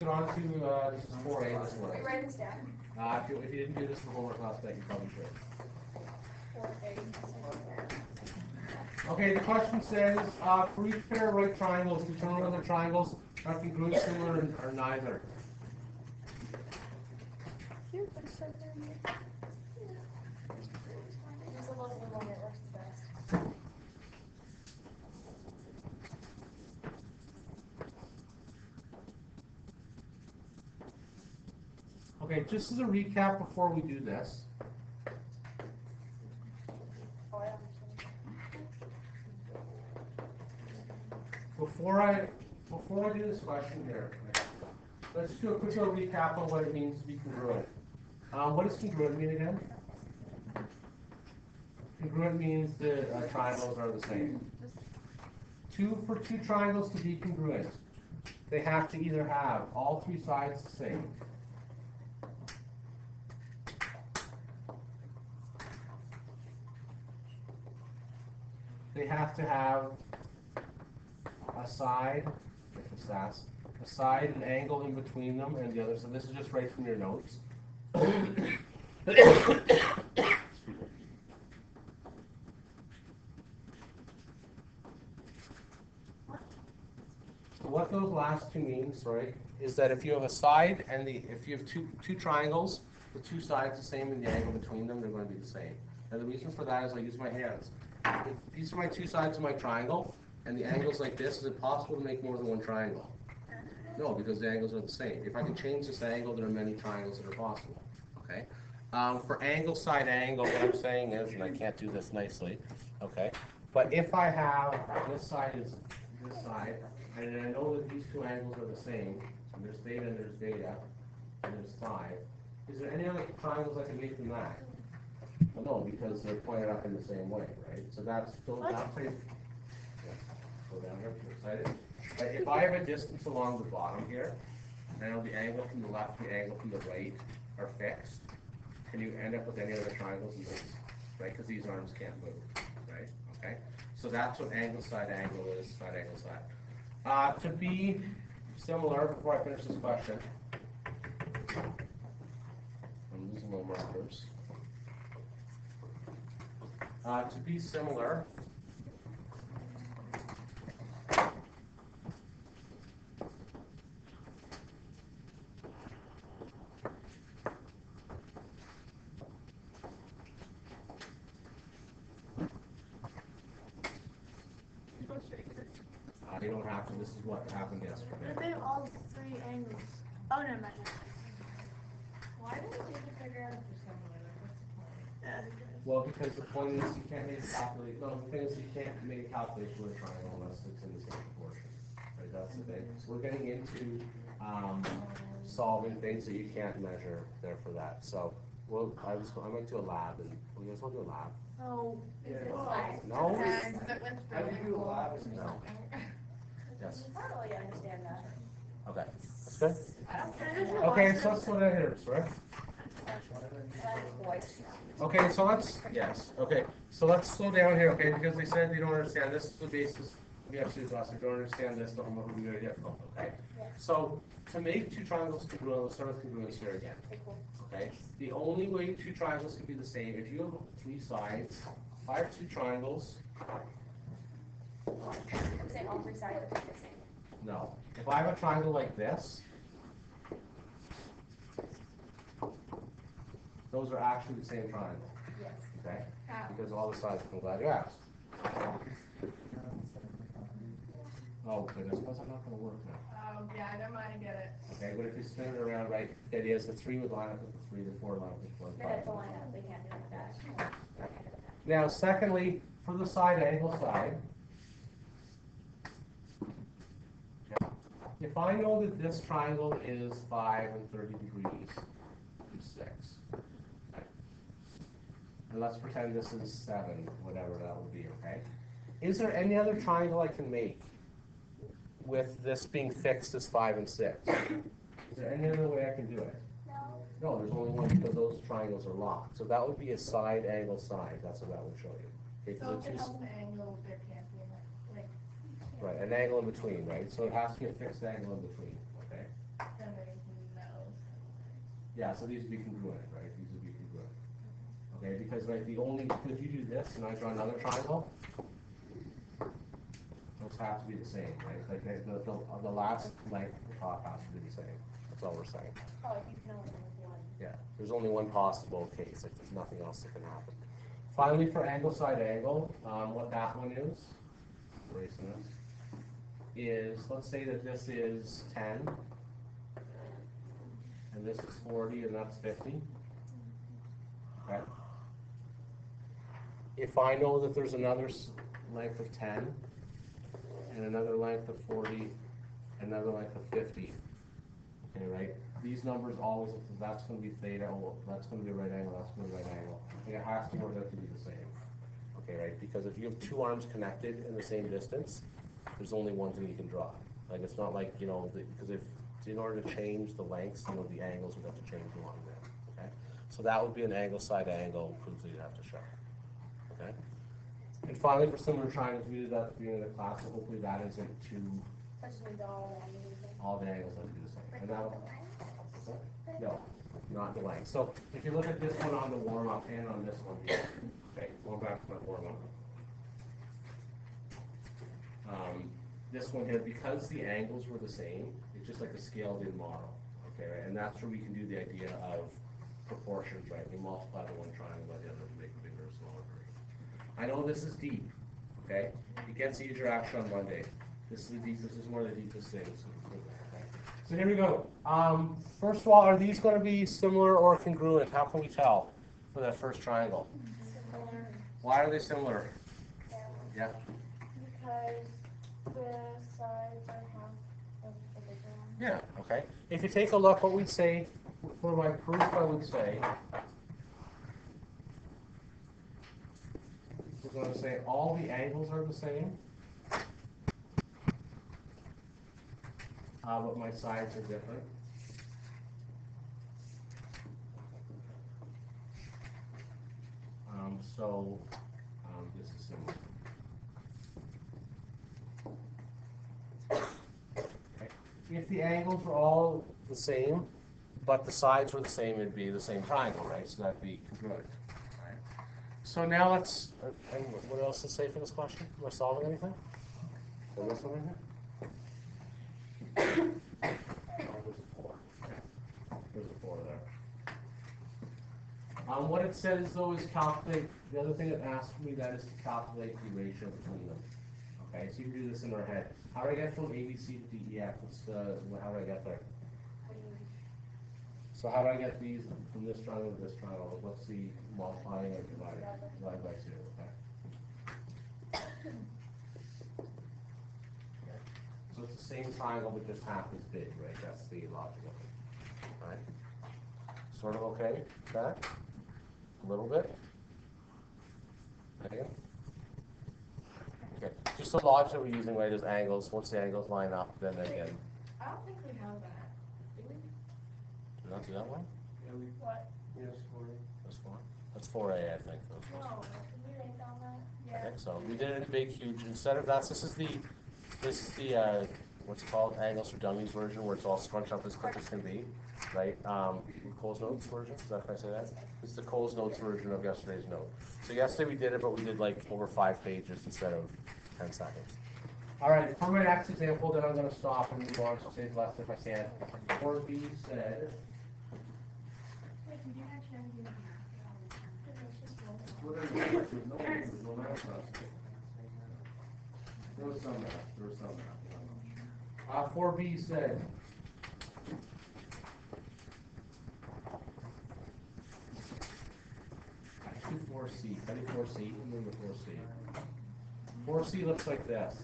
Get on to this is 4A this morning. Write this down. If you didn't do this for homework last night, you probably should. 4A. Okay, the question says, for each pair of right triangles, determine whether triangles are congruent, similar, or neither. There's a little one that works the best. Okay, just as a recap before we do this. Oh, I Before I do this question here, let's do a quick little recap on what it means to be congruent. What does congruent mean again? Congruent means the triangles are the same. For two triangles to be congruent, they have to either have all three sides the same. They have to have a side, an angle in between them and the other. So this is just right from your notes. What those last two mean, is that if you have a side and if you have two triangles, the two sides the same and the angle between them, they're going to be the same. And the reason for that is I use my hands. If these are my two sides of my triangle, and the angle's like this, is it possible to make more than one triangle? No, because the angles are the same. If I can change this angle, there are many triangles that are possible. Okay. For angle, side, angle, what I'm saying is, and I can't do this nicely, okay, but if I have this side is this side, and I know that these two angles are the same, so there's theta and there's beta, and there's phi, is there any other triangles I can make from that? Well, no, because they're pointed up in the same way, right? So that's go down here. You're excited. Right, if I have a distance along the bottom here, and I know the angle from the left and the angle from the right are fixed, can you end up with any other triangles in this? Right, because these arms can't move, right? Okay, so that's what angle, side, angle is, side, angle, side. To be similar, before I finish this question, I'm using my markers. To be similar, you don't have to. This is what happened yesterday. But they have all three angles. Oh, no, man. Why do we need to figure out if there's somewhere? Well, because the point is you can't make a calculation. No, the thing is you can't make a calculation with a triangle unless it's in the same proportion. Right? That's the thing. So we're getting into solving things that you can't measure there for that. So I might do a lab, and you guys want to do a lab? Oh, No. How do you do a lab? No. Yes. I don't really understand that. Okay. That's good. Okay, so let's slow down here, right? Okay, so let's slow down here, okay, because they said you don't understand. This is the basis of the absolute class. If you don't understand this, the homework will be very difficult, okay? So, to make two triangles congruent, let's start with congruence here again. Okay? The only way two triangles can be the same, if you have three sides, if I have two triangles. I'm saying all three sides are the same. No. If I have a triangle like this, those are actually the same triangle. Yes. Okay? Because all the sides, I'm glad you asked. Oh, goodness, what's that not going to work now? Yeah, I don't mind, I get it. Okay, but if you spin it around right, the idea is the 3 would line up with the 3, the 4 line up with the 4. They have to line up, they can't do it with that. Now, secondly, for the side angle side, if I know that this triangle is 5 and 30 degrees, do 6. Okay. And let's pretend this is 7, whatever that would be, okay? Is there any other triangle I can make with this being fixed as 5 and 6? Is there any other way I can do it? No, there's only one because those triangles are locked. So that would be a side, angle, side. That's what that would show you. Okay, So to help the angle, there can't be like right, an angle in between, right? So it has to be a fixed angle in between, okay? then Yeah, so these would be congruent, right? These would be congruent. Okay, because right, if you do this and I draw another triangle, those have to be the same, right? Like the last length of the top has to be the same. That's all we're saying. Oh, you can only have one. Yeah, there's only one possible case, if there's nothing else that can happen. Finally, for angle side angle, what that one is, erasing this, is, let's say that this is 10, and this is 40, and that's 50. Okay. If I know that there's another length of 10, and another length of 40, and another length of 50, okay, right? These numbers always, that's going to be theta, oh, that's going to be a right angle, that's going to be a right angle. And it has to work out to be the same. Okay, right? Because if you have two arms connected in the same distance, there's only one thing you can draw. Like, it's not like, because in order to change the lengths, the angles would have to change along there. Okay? So that would be an angle side angle proofs that you'd have to show. Okay? And finally, for similar triangles, we did that at the beginning of the class, so hopefully that isn't too. That just means all All the angles have to be the same. And that'll, no, not the length. So if you look at this one on the warm-up and on this one here, okay, going back to my warm-up. This one here, because the angles were the same, it's just like a scaled-in model, okay, right? And that's where we can do the idea of proportions, right? We multiply the one triangle by the other to make a bigger or smaller version. I know this is deep, okay? It gets easier actually on Monday. This is the deepest. This is one of the deepest things. So here we go. First of all, are these going to be similar or congruent? How can we tell for that first triangle? similar. Why are they similar? Yeah. Because the sides are half of the bigger one. Yeah. Okay. If you take a look, what we'd say for my proof, I would say we're going to say all the angles are the same, but my sides are different. So this is similar. Okay. If the angles were all the same, but the sides were the same, it'd be the same triangle, right? So that'd be congruent. Right? So now let's, and what else to say for this question? Am I solving anything? Did I miss something here? There's a 4. There's a 4 there. What it says though is calculate, the other thing it asks me that is to calculate the ratio between them. Okay, so you can do this in our head. How do I get from ABC to DEF? How do I get there? So how do I get these from this triangle to this triangle? What's the multiplying or dividing? Divide by 2, okay. Okay. So it's the same triangle but just half as big, right? That's the logic of it. Right? Sort of okay? That? A little bit? Okay. Okay. Just the logic that we're using, right, is angles. Once the angles line up, then again. I don't think we have that. Do we? Did we not do that one? Yeah, what? Yes, 4A. That's 4. That's 4A, I think. No, did we write down that? I Yeah. think so. We did it in big, huge. Instead of that, this is the what's it called, Angles for Dummies version, where it's all scrunched up as quick as can be, right? Cole's Notes version. Is that if I say that? This is the Cole's Notes version of yesterday's note. So yesterday we did it, but we did like over 5 pages instead of 10 seconds. All right. For my next example, then I'm going to stop and move on to save less if I can. 4B said. Wait, we didn't actually have to do that. There was some math. 4B said. Actually, 4C. How do you 4C? Remember 4C. 4C looks like this.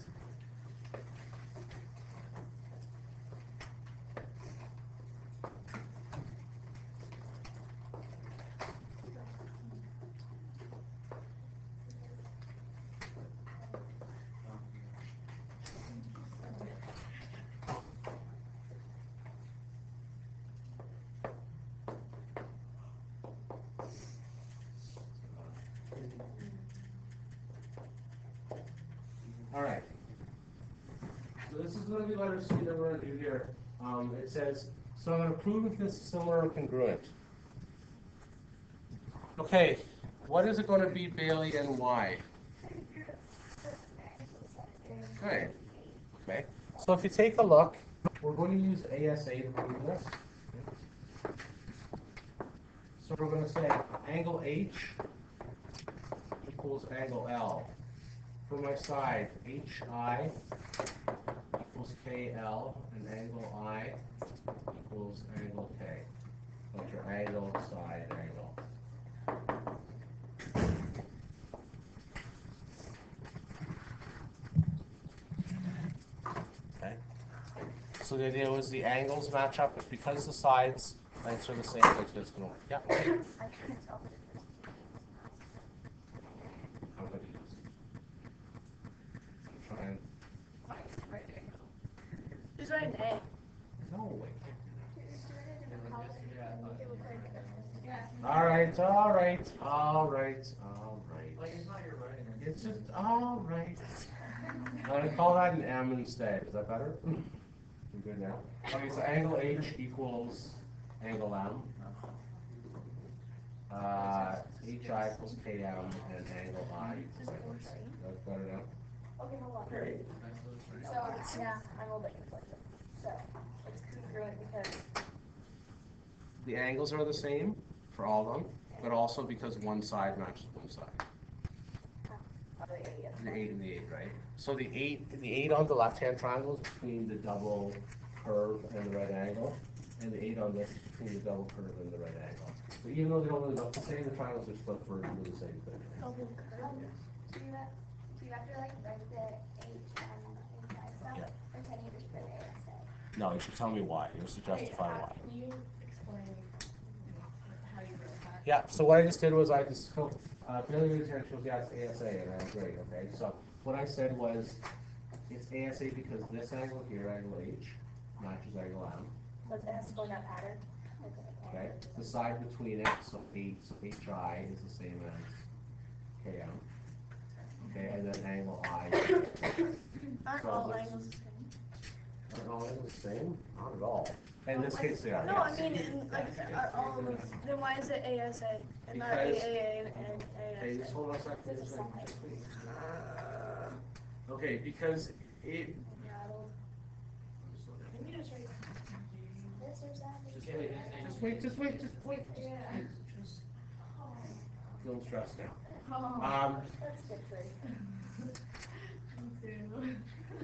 All right. So this is going to be letter C that we're going to do here. It says So I'm going to prove if this is similar or congruent. Okay, what is it going to be, Bailey, and why? Okay. Okay. So if you take a look, we're going to use ASA to prove this. So we're going to say angle H equals angle L. For my side, HI equals KL, and angle I equals angle K. That's your angle, side angle. Okay. So the idea was the angles match up, but because the sides lengths are the same, it's just going to, yeah. I can't tell. I'm confused. Try and, Just write an A. no way. Yeah. All right, all right, all right, all right. Like, it's not your writing. It's just all right. I'm going to call that an M instead. Is that better? I'm good now. Okay, so angle H equals angle M. HI equals KM, and angle I equals angle K. That's better now? Okay, hold on. Great. So it's, yeah, I'm a bit conflicted. So it's congruent because The angles are the same for all of them, but also because one side matches one side. of the A. The 8 and the 8, right? So the 8 on the left-hand triangle is between the double curve and the right angle, and the 8 on this is between the double curve and the right angle. But even though they don't really look the same, the triangles are split for the same thing. Double curve. Do you have to like write the H and inside stuff? Yeah. Or can you just put ASA? No, you should tell me why. You should justify why. Can you explain how you wrote that? Yeah, so what I just did was I just took, Billy was here, she was, yeah, it's ASA, and I'm great, okay? So what I said was, it's ASA because this angle here, angle H, matches angle M, Does it have to go in that pattern? okay? The side between it, so HI is the same as KM, okay? And then angle I. Aren't So all this- angles the same? Aren't all angles the same? Not at all. In this case, they are. No, I yes. mean, like, are all of them, then why is it ASA and not Because- AAA and Okay, just ASA? hold on a second, just wait, just wait. Okay, because it, Can you just write this or that? just wait, just wait, just wait. Yeah. Just feeling stressed now. Oh, that's good for you.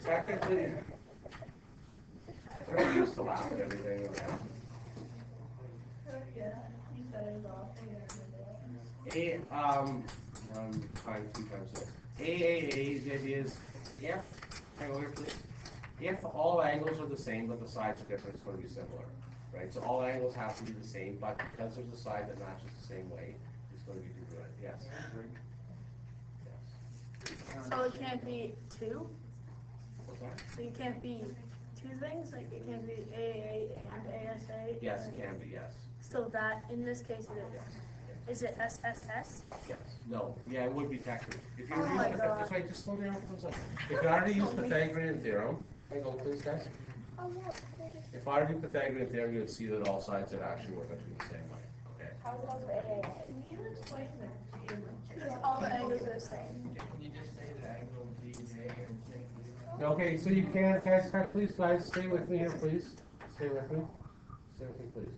Technically, we're used to laugh at everything. Yeah, you said it all. Times 2 times 6. AAA, the idea is if, hang on here please, if all angles are the same but the sides are different, it's going to be similar, right? So all angles have to be the same, but because there's a side that matches the same way, it's going to be congruent. Yes. Yes. So it can't be two? What's that? So you can't be two things? Like it can't be AAA and ASA? Yes, it can be. Yes. So that, in this case, it is. Is it SSS? Yes. No. Yeah, it would be technically. If you Oh were my using, God. just wait, just slow down for a second. If you already use Pythagorean Theorem, hang on please, guys. Oh, no. If I do Pythagorean Theorem, you would see that all sides would actually work out to be the same way. Okay. How is it also AAA? Can you explain that? Because all the angles are the same. Can you just say the angle DJ and say? Okay, so you can, guys, please, guys, stay with me here, please. Stay with me. Stay with me, please.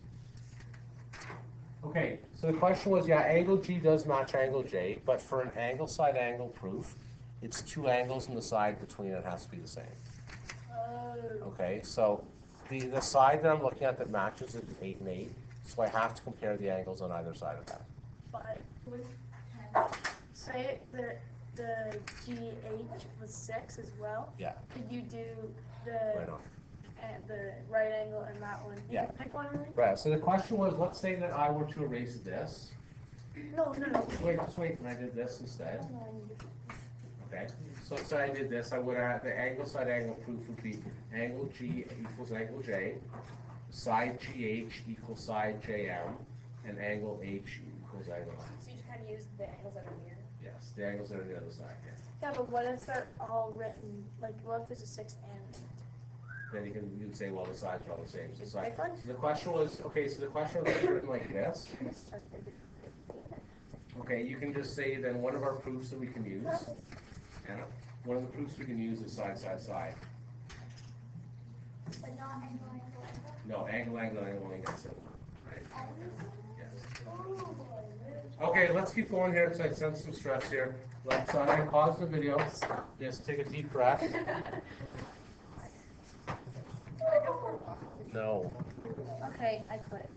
Okay, so the question was, yeah, angle G does match angle J, but for an angle side angle proof, it's two angles and the side between it has to be the same. Oh. Okay, so the side that I'm looking at that matches is 8 and 8, so I have to compare the angles on either side of that. But say the GH was 6 as well. Yeah, Could you do right on. the right angle and that one? You Yeah. could pick one of them? Right, so the question was, let's say that I were to erase this. No. Just wait, and I did this instead. Okay, so say I did this, I would have, the angle side angle proof would be angle G equals angle J, side GH equals side JM, and angle H equals angle M. So you just kind of use the angles that are near. Yes, the angles that are on the other side, yeah. Yeah, but what if they're all written, like what if there's a 6 and then you can say, well, the sides are all the same. So Just pick one? the question was, okay, so the question was written like this. Okay, you can just say then one of our proofs that we can use, and one of the proofs we can use is side, side, side. But not angle, angle, angle. No, angle, angle, angle, angle, so, right? Yes. Oh, Okay, let's keep going here because I sense some stress here. Let's pause the video. Just take a deep breath. No. Okay, I quit.